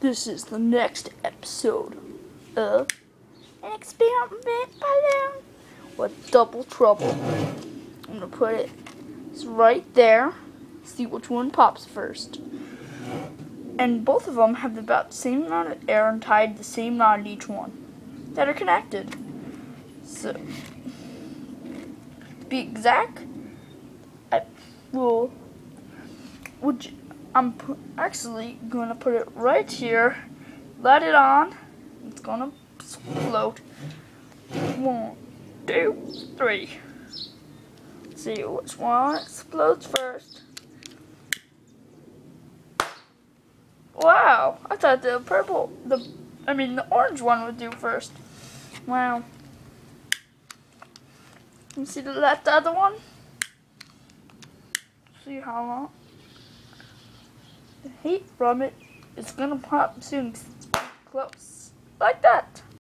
This is the next episode of an experiment balloon with Double Trouble. I'm gonna put it right there. See which one pops first. And both of them have about the same amount of air and tied the same knot in each one that are connected. So, to be exact, I'm actually gonna put it right here. Let it on. It's gonna float. 1, 2, 3. See which one explodes first. Wow, I thought the orange one would do first. Wow. You see the other one? See how long? The heat from it is gonna pop soon. Close. Like that.